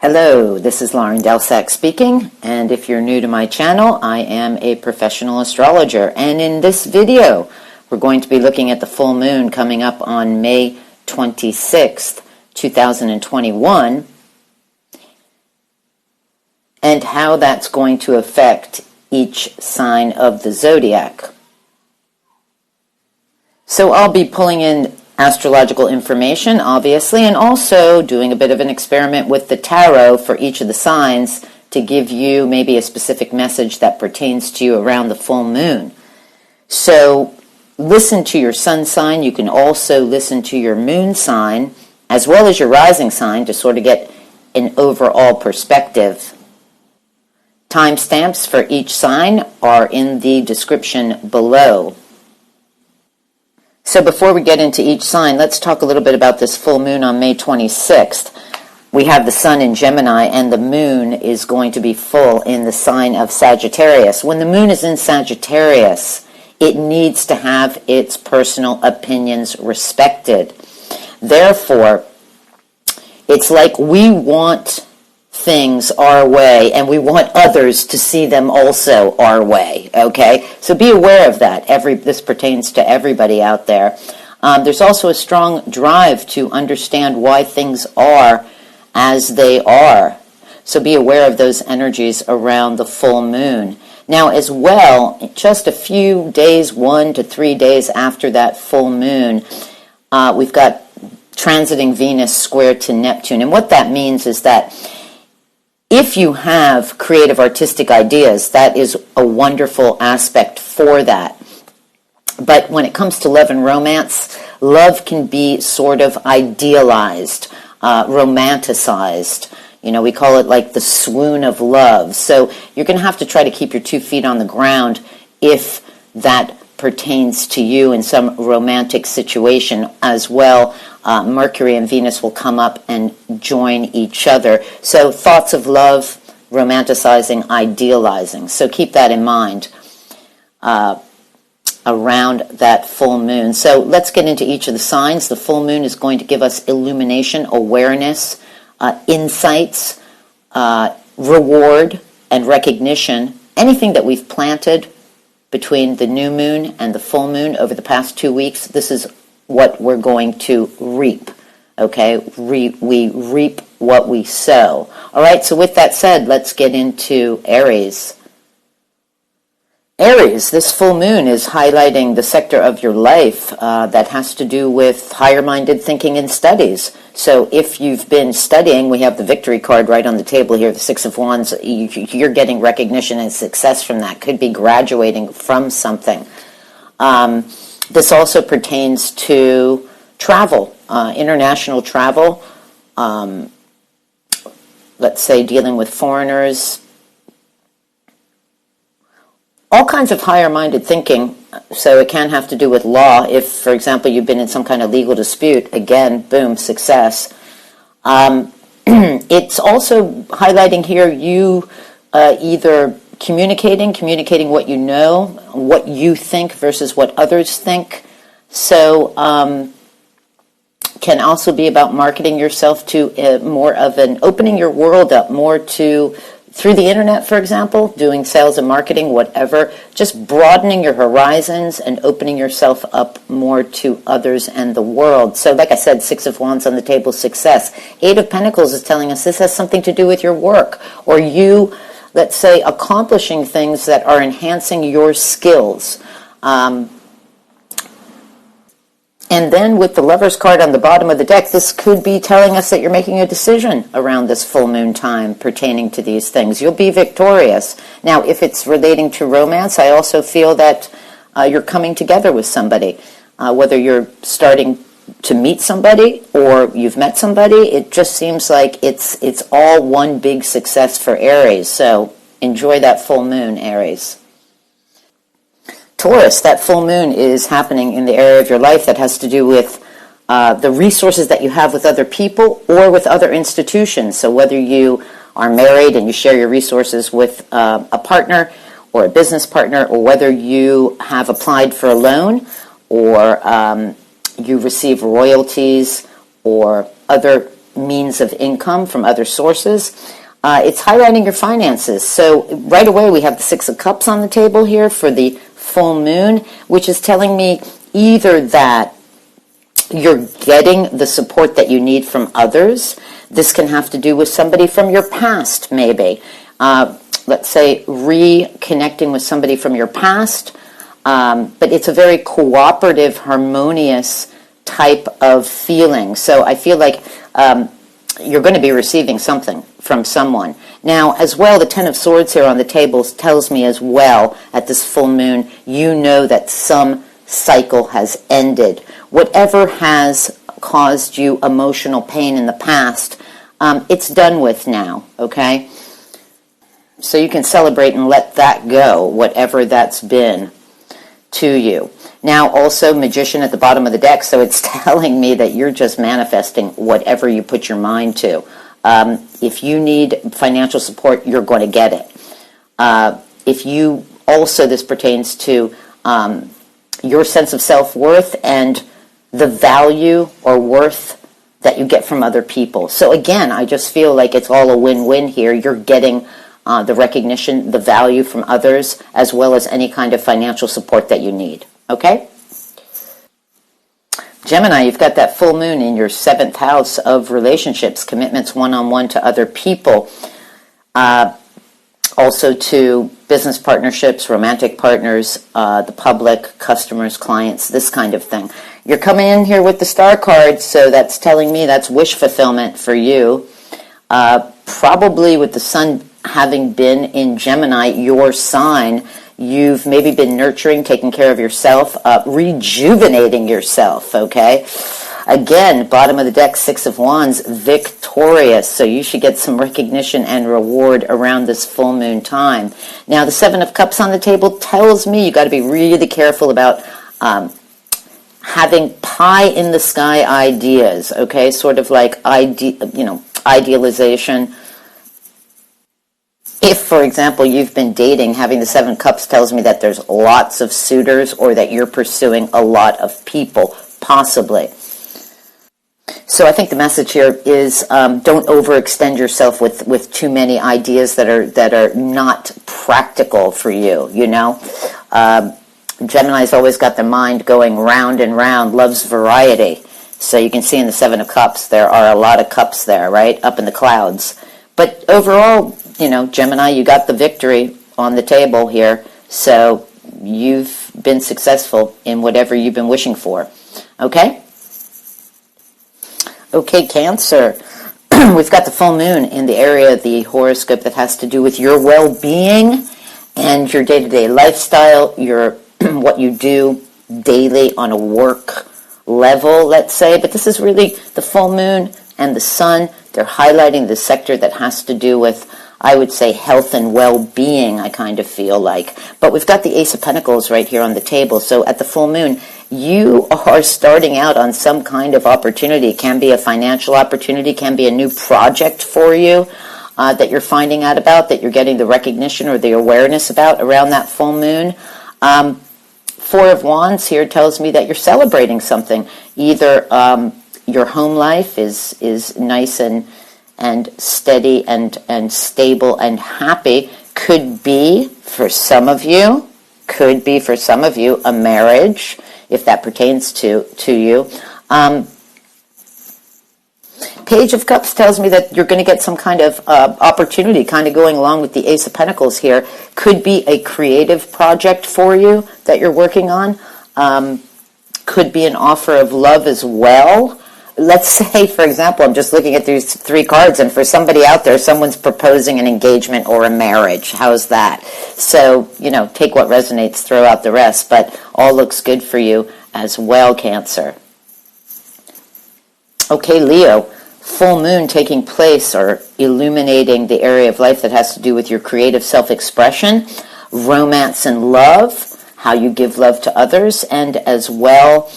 Hello, this is Lauren Delsack speaking, and if you're new to my channel, I am a professional astrologer, and in this video, we're going to be looking at the full moon coming up on May 26th, 2021, and how that's going to affect each sign of the zodiac. So I'll be pulling in astrological information, obviously, and also doing a bit of an experiment with the tarot for each of the signs to give you maybe a specific message that pertains to you around the full moon. So listen to your sun sign. You can also listen to your moon sign as well as your rising sign to sort of get an overall perspective. Timestamps for each sign are in the description below. So before we get into each sign, let's talk a little bit about this full moon on May 26th. We have the sun in Gemini, and the moon is going to be full in the sign of Sagittarius. When the moon is in Sagittarius, it needs to have its personal opinions respected. Therefore, it's like we want things our way, and we want others to see them also our way, okay? So be aware of that. This pertains to everybody out there. There's also a strong drive to understand why things are as they are. So be aware of those energies around the full moon. Now, as well, just a few days, 1 to 3 days after that full moon, we've got transiting Venus square to Neptune. And what that means is that if you have creative artistic ideas, that is a wonderful aspect for that. But when it comes to love and romance, love can be sort of idealized, romanticized. You know, we call it like the swoon of love. So you're going to have to try to keep your 2 feet on the ground if that pertains to you in some romantic situation as well. Mercury and Venus will come up and join each other. So thoughts of love, romanticizing, idealizing. So keep that in mind around that full moon. So let's get into each of the signs. The full moon is going to give us illumination, awareness, insights, reward, and recognition. Anything that we've planted between the new moon and the full moon over the past 2 weeks, this is what we're going to reap, okay? We reap what we sow. All right, so with that said, let's get into Aries. Aries, this full moon is highlighting the sector of your life that has to do with higher-minded thinking and studies. So if you've been studying, we have the victory card right on the table here, the Six of Wands. You're getting recognition and success from that. Could be graduating from something. This also pertains to travel, international travel, let's say dealing with foreigners, all kinds of higher-minded thinking. So it can have to do with law. If, for example, you've been in some kind of legal dispute, again, boom, success. It's also highlighting here you either communicating what you know, what you think versus what others think. So can also be about marketing yourself to more of an opening your world up more to through the internet, for example, doing sales and marketing, whatever, just broadening your horizons and opening yourself up more to others and the world. So like I said, Six of Wands on the table, success. Eight of Pentacles is telling us this has something to do with your work or you, let's say, accomplishing things that are enhancing your skills. And then with the Lover's card on the bottom of the deck, this could be telling us that you're making a decision around this full moon time pertaining to these things. You'll be victorious. Now, if it's relating to romance, I also feel that you're coming together with somebody. Whether you're starting to meet somebody or you've met somebody, it just seems like it's all one big success for Aries. So enjoy that full moon, Aries. Taurus, that full moon is happening in the area of your life that has to do with the resources that you have with other people or with other institutions. So whether you are married and you share your resources with a partner or a business partner, or whether you have applied for a loan or you receive royalties or other means of income from other sources. It's highlighting your finances. So right away we have the Six of Cups on the table here for the full moon, which is telling me either that you're getting the support that you need from others. This can have to do with somebody from your past, maybe. Let's say reconnecting with somebody from your past. But it's a very cooperative, harmonious type of feeling. So I feel like you're going to be receiving something from someone. Now, as well, the Ten of Swords here on the table tells me as well, at this full moon, you know that some cycle has ended. Whatever has caused you emotional pain in the past, it's done with now, okay? So you can celebrate and let that go, whatever that's been to you. Now, also, Magician at the bottom of the deck, so it's telling me that you're just manifesting whatever you put your mind to. If you need financial support, you're going to get it. If you also, this pertains to your sense of self-worth and the value or worth that you get from other people. So again, I just feel like it's all a win-win here. You're getting the recognition, the value from others, as well as any kind of financial support that you need. Okay? Gemini, you've got that full moon in your 7th house of relationships, commitments one-on-one to other people, also to business partnerships, romantic partners, the public, customers, clients, this kind of thing. You're coming in here with the star card, so that's telling me that's wish fulfillment for you. Probably with the sun having been in Gemini, your sign, you've maybe been nurturing, taking care of yourself, rejuvenating yourself, okay? Again, bottom of the deck, Six of Wands, victorious. So you should get some recognition and reward around this full moon time. Now, the Seven of Cups on the table tells me you got to be really careful about having pie-in-the-sky ideas, okay? Sort of like idealization. If, for example, you've been dating, having the Seven Cups tells me that there's lots of suitors or that you're pursuing a lot of people, possibly. So I think the message here is don't overextend yourself with too many ideas that are not practical for you, you know. Gemini's always got their mind going round and round, loves variety. So you can see in the Seven of Cups, there are a lot of cups there, right, up in the clouds. But overall, you know, Gemini, you got the victory on the table here. So you've been successful in whatever you've been wishing for. Okay? Okay, Cancer. We've got the full moon in the area of the horoscope that has to do with your well-being and your day-to-day lifestyle, your what you do daily on a work level, let's say. But this is really the full moon and the sun. They're highlighting the sector that has to do with, I would say, health and well-being, I kind of feel like. But we've got the Ace of Pentacles right here on the table. So at the full moon, you are starting out on some kind of opportunity. It can be a financial opportunity, can be a new project for you that you're finding out about, that you're getting the recognition or the awareness about around that full moon. Four of Wands here tells me that you're celebrating something. Either your home life is nice and steady and stable and happy. Could be for some of you a marriage, if that pertains to you. Page of Cups tells me that you're going to get some kind of opportunity, kind of going along with the Ace of Pentacles here. Could be a creative project for you that you're working on. Could be an offer of love as well. Let's say, for example, I'm just looking at these three cards, and for somebody out there, someone's proposing an engagement or a marriage. How's that? So, you know, take what resonates, throw out the rest, but all looks good for you as well, Cancer. Okay, Leo, full moon taking place or illuminating the area of life that has to do with your creative self-expression, romance and love, how you give love to others, and as well,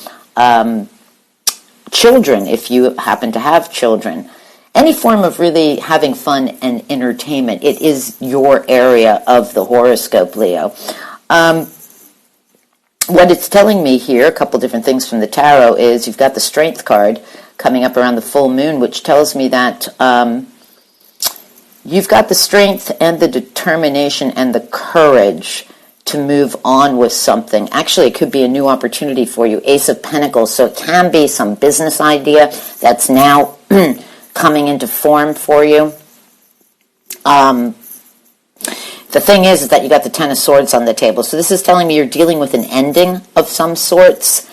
children, if you happen to have children. Any form of really having fun and entertainment. It is your area of the horoscope, Leo. what it's telling me here, a couple different things from the tarot, is you've got the Strength card coming up around the full moon, which tells me that you've got the strength and the determination and the courage to move on with something. Actually, it could be a new opportunity for you. Ace of Pentacles. So it can be some business idea that's now coming into form for you. The thing is that you got the Ten of Swords on the table. So this is telling me you're dealing with an ending of some sorts.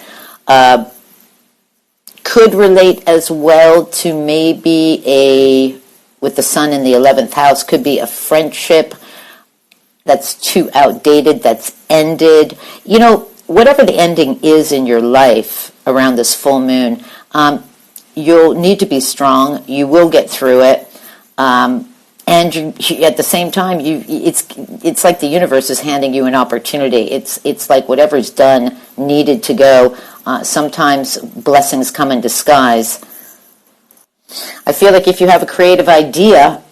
Could relate as well to maybe with the Sun in the 11th house, could be a friendship that's too outdated, that's ended. You know, whatever the ending is in your life around this full moon, you'll need to be strong. You will get through it. And at the same time, it's like the universe is handing you an opportunity. It's like whatever's done needed to go. Sometimes blessings come in disguise. I feel like if you have a creative idea,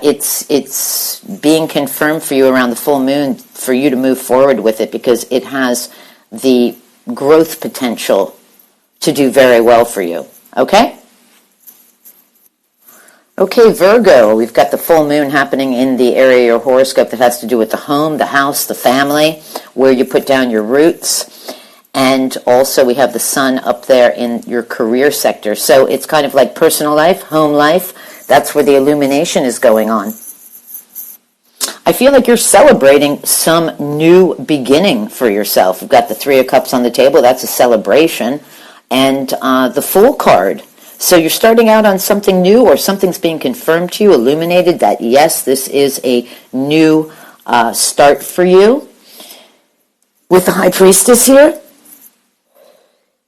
it's being confirmed for you around the full moon for you to move forward with it, because it has the growth potential to do very well for you. Okay? Okay, Virgo, we've got the full moon happening in the area of your horoscope that has to do with the home, the house, the family, where you put down your roots. And also we have the sun up there in your career sector. So it's kind of like personal life, home life. That's where the illumination is going on. I feel like you're celebrating some new beginning for yourself. We've got the Three of Cups on the table. That's a celebration. And the Fool card. So you're starting out on something new, or something's being confirmed to you, illuminated, that yes, this is a new start for you. With the High Priestess here,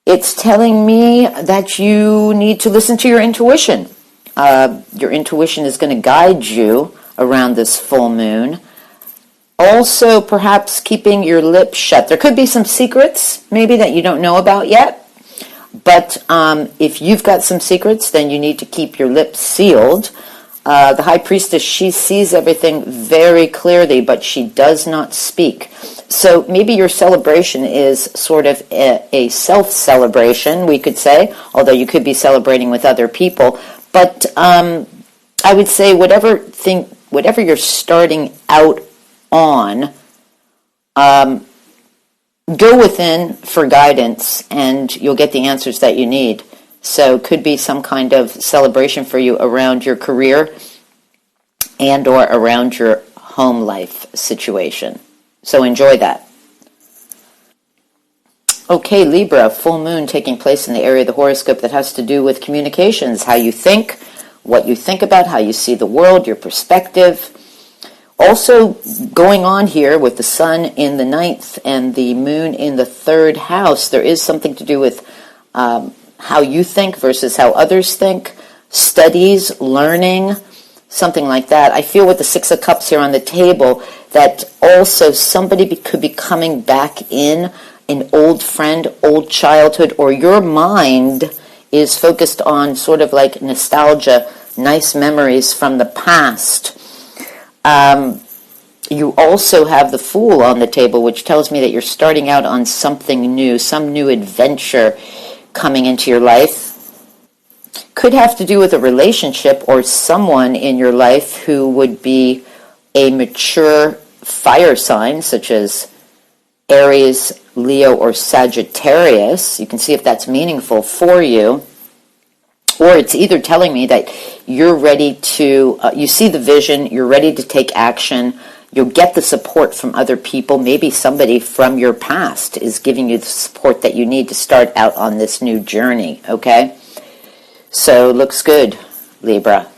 it's telling me that you need to listen to your intuition. Your intuition is going to guide you around this full moon. Also, perhaps keeping your lips shut. There could be some secrets, maybe, that you don't know about yet. But if you've got some secrets, then you need to keep your lips sealed. The High Priestess, she sees everything very clearly, but she does not speak. So maybe your celebration is sort of a self-celebration, we could say, although you could be celebrating with other people. But I would say whatever you're starting out on, go within for guidance, and you'll get the answers that you need. So it could be some kind of celebration for you around your career and or around your home life situation. So enjoy that. Okay, Libra, full moon taking place in the area of the horoscope that has to do with communications, how you think, what you think about, how you see the world, your perspective. Also going on here with the sun in the 9th and the moon in the 3rd house, there is something to do with how you think versus how others think, studies, learning, something like that. I feel with the Six of Cups here on the table that also somebody could be coming back in, an old friend, old childhood, or your mind is focused on sort of like nostalgia, nice memories from the past. You also have the Fool on the table, which tells me that you're starting out on something new, some new adventure coming into your life. Could have to do with a relationship or someone in your life who would be a mature fire sign, such as Aries, Leo, or Sagittarius. You can see if that's meaningful for you. Or it's either telling me that you're ready to, you see the vision, you're ready to take action, you'll get the support from other people. Maybe somebody from your past is giving you the support that you need to start out on this new journey, okay? So, looks good, Libra.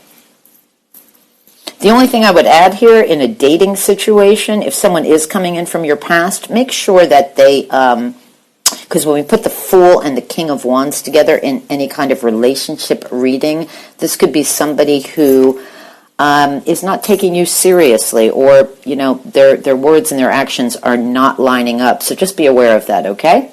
The only thing I would add here in a dating situation, if someone is coming in from your past, make sure that they, because when we put the Fool and the King of Wands together in any kind of relationship reading, this could be somebody who is not taking you seriously, or, you know, their words and their actions are not lining up. So just be aware of that, okay?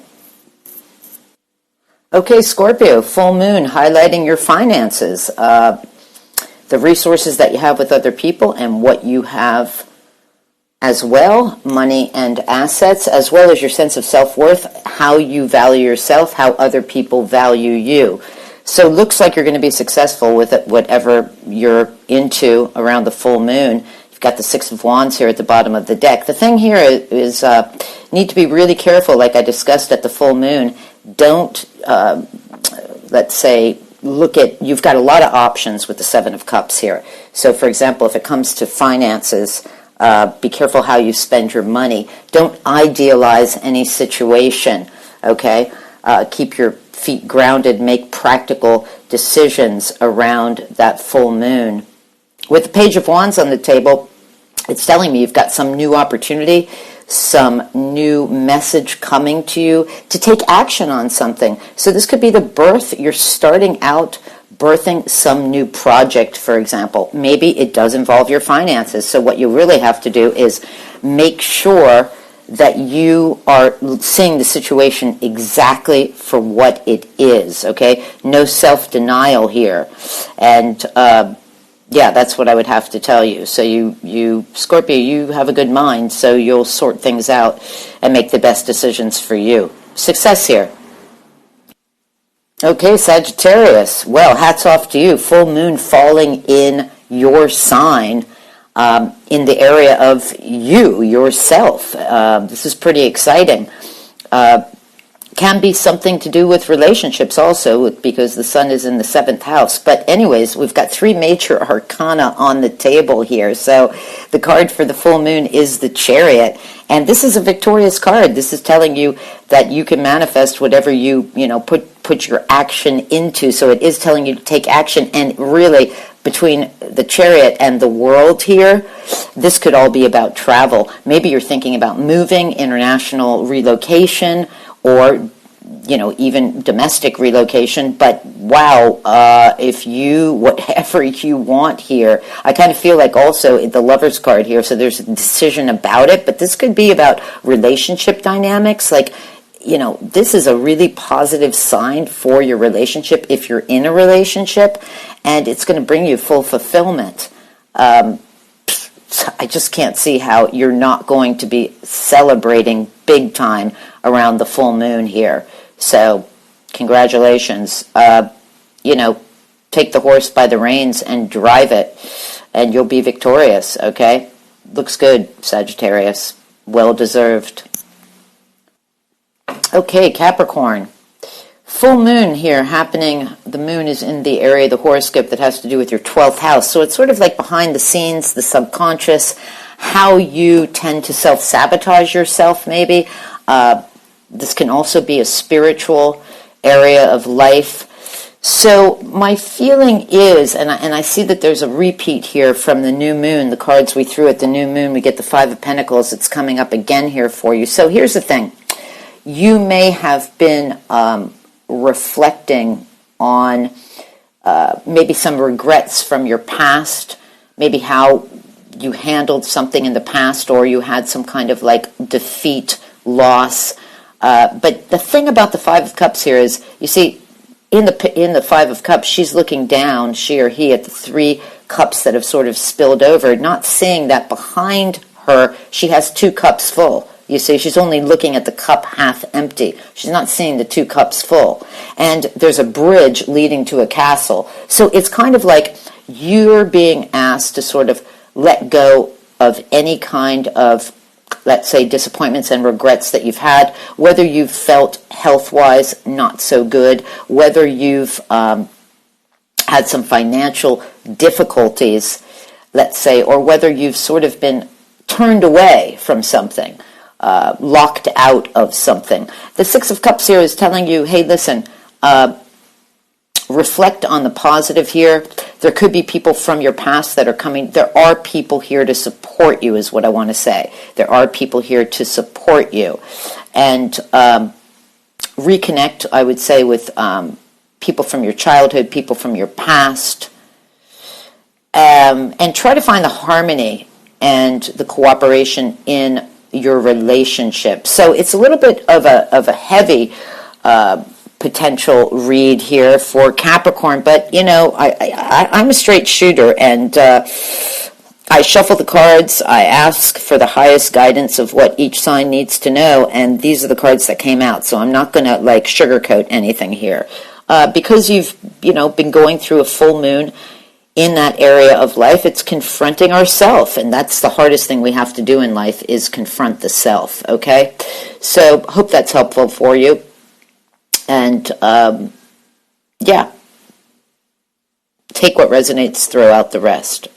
Okay, Scorpio, full moon, highlighting your finances, the resources that you have with other people and what you have as well, money and assets, as well as your sense of self-worth, how you value yourself, how other people value you. So it looks like you're going to be successful with it, whatever you're into around the full moon. You've got the Six of Wands here at the bottom of the deck. The thing here is need to be really careful, like I discussed at the full moon. Don't, let's say, you've got a lot of options with the Seven of Cups here. So, for example, if it comes to finances, be careful how you spend your money. Don't idealize any situation, okay? Keep your feet grounded, make practical decisions around that full moon. With the Page of Wands on the table, it's telling me you've got some new opportunity, some new message coming to you to take action on something. So this could be the birth. You're starting out birthing some new project, for example. Maybe it does involve your finances. So what you really have to do is make sure that you are seeing the situation exactly for what it is, okay? No self-denial here. And yeah, that's what I would have to tell you. So you, Scorpio, you have a good mind, so you'll sort things out and make the best decisions for you. Success here. Okay, Sagittarius. Well, hats off to you. Full moon falling in your sign, in the area of you, yourself. This is pretty exciting. Can be something to do with relationships also, because the sun is in the 7th house. But anyways, we've got 3 major arcana on the table here. So the card for the full moon is the Chariot. And this is a victorious card. This is telling you that you can manifest whatever you put your action into. So it is telling you to take action. And really, between the Chariot and the World here, this could all be about travel. Maybe you're thinking about moving, international relocation, or even domestic relocation. But wow, if you, whatever you want here, I kind of feel like also the Lover's card here, so there's a decision about it, but this could be about relationship dynamics. Like, this is a really positive sign for your relationship if you're in a relationship, and it's going to bring you full fulfillment. I just can't see how you're not going to be celebrating big time around the full moon here. So, congratulations. Take the horse by the reins and drive it, and you'll be victorious, okay? Looks good, Sagittarius. Well deserved. Okay, Capricorn. Full moon here happening. The moon is in the area of the horoscope that has to do with your 12th house. So it's sort of like behind the scenes, the subconscious, how you tend to self-sabotage yourself maybe. This can also be a spiritual area of life. So my feeling is, and I see that there's a repeat here from the new moon, the cards we threw at the new moon, we get the 5 of Pentacles. It's coming up again here for you. So here's the thing. You may have been reflecting on maybe some regrets from your past, maybe how you handled something in the past, or you had some kind of like defeat, loss. But the thing about the 5 of Cups here is, you see, in the 5 of Cups, she's looking down, she or he, at the 3 cups that have sort of spilled over, not seeing that behind her she has 2 cups full. You see, she's only looking at the cup half empty. She's not seeing the 2 cups full. And there's a bridge leading to a castle. So it's kind of like you're being asked to sort of let go of any kind of, let's say, disappointments and regrets that you've had, whether you've felt health-wise not so good, whether you've had some financial difficulties, let's say, or whether you've sort of been turned away from something, locked out of something. The 6 of Cups here is telling you, hey, listen, reflect on the positive here. There could be people from your past that are coming. There are people here to support you, is what I want to say. There are people here to support you. And reconnect, I would say, with people from your childhood, people from your past, and try to find the harmony and the cooperation in your relationship. So it's a little bit of a heavy potential read here for Capricorn, but I'm a straight shooter, and I shuffle the cards, I ask for the highest guidance of what each sign needs to know, and these are the cards that came out, so I'm not going to like sugarcoat anything here. Because you've, been going through a full moon in that area of life, it's confronting ourself, and that's the hardest thing we have to do in life is confront the self, okay? So, hope that's helpful for you. And, yeah. Take what resonates, throw out the rest.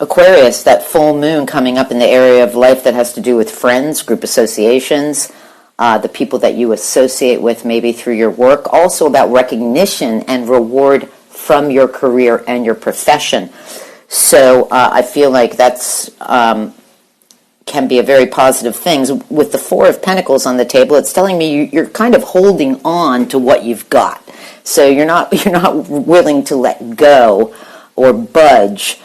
Aquarius, that full moon coming up in the area of life that has to do with friends, group associations, the people that you associate with maybe through your work, also about recognition and reward from your career and your profession. So I feel like that's can be a very positive thing. With the Four of Pentacles on the table, it's telling me you're kind of holding on to what you've got. So you're not willing to let go or budge.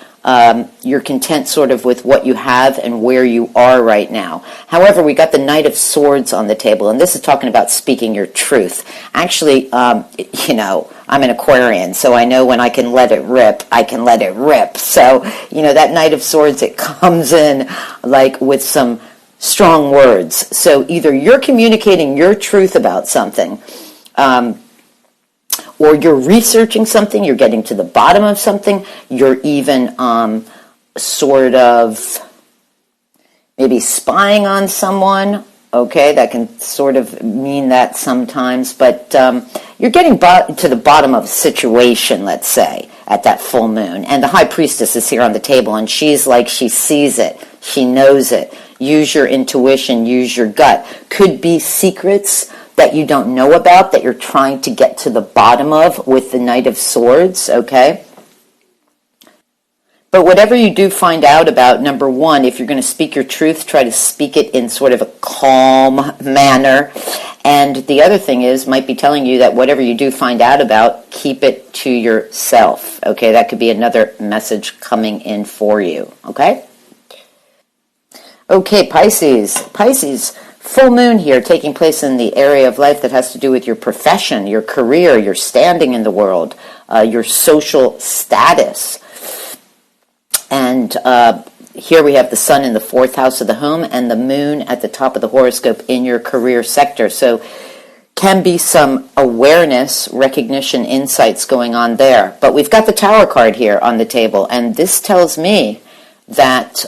You're content sort of with what you have and where you are right now. However, we got the Knight of Swords on the table, and this is talking about speaking your truth. Actually, I'm an Aquarian, so I know when I can let it rip, I can let it rip. So, that Knight of Swords, it comes in like with some strong words. So either you're communicating your truth about something, or you're researching something, you're getting to the bottom of something, you're even sort of maybe spying on someone, okay, that can sort of mean that sometimes, but you're getting to the bottom of a situation, let's say, at that full moon, and the High Priestess is here on the table, and she's like, she sees it, she knows it. Use your intuition, use your gut. Could be secrets that you don't know about, that you're trying to get to the bottom of with the Knight of Swords, okay? But whatever you do find out about, number one, if you're going to speak your truth, try to speak it in sort of a calm manner. And the other thing is, might be telling you that whatever you do find out about, keep it to yourself, okay? That could be another message coming in for you, okay? Okay, Pisces. Pisces, full moon here taking place in the area of life that has to do with your profession, your career, your standing in the world, your social status. And here we have the sun in the 4th house of the home and the moon at the top of the horoscope in your career sector. So can be some awareness, recognition, insights going on there. But we've got the Tower card here on the table, and this tells me that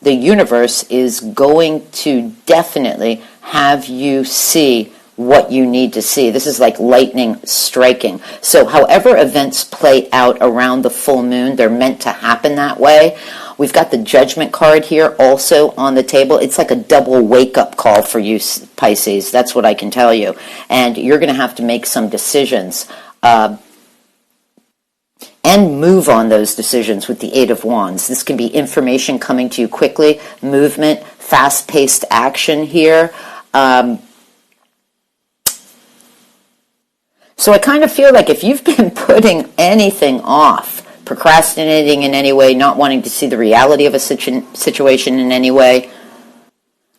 the universe is going to definitely have you see what you need to see. This is like lightning striking. So however events play out around the full moon, they're meant to happen that way. We've got the Judgment card here also on the table. It's like a double wake-up call for you, Pisces. That's what I can tell you. And you're going to have to make some decisions and move on those decisions with the Eight of Wands. This can be information coming to you quickly, movement, fast-paced action here. So I kind of feel like if you've been putting anything off, procrastinating in any way, not wanting to see the reality of a situation in any way,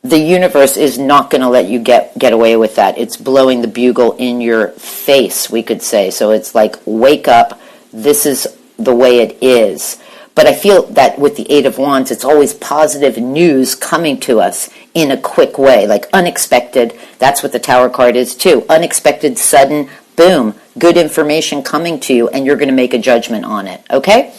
the universe is not going to let you get away with that. It's blowing the bugle in your face, we could say. So it's like, wake up, this is the way it is. But I feel that with the Eight of Wands, it's always positive news coming to us in a quick way, like unexpected. That's what the Tower card is too. Unexpected, sudden, boom, good information coming to you, and you're going to make a judgment on it, okay?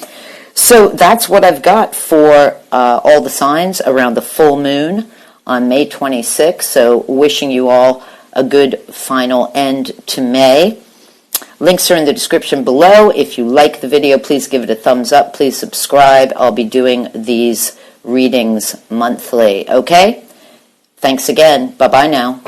So that's what I've got for all the signs around the full moon on May 26th. So wishing you all a good final end to May. Links are in the description below. If you like the video, please give it a thumbs up. Please subscribe. I'll be doing these readings monthly, okay? Thanks again. Bye-bye now.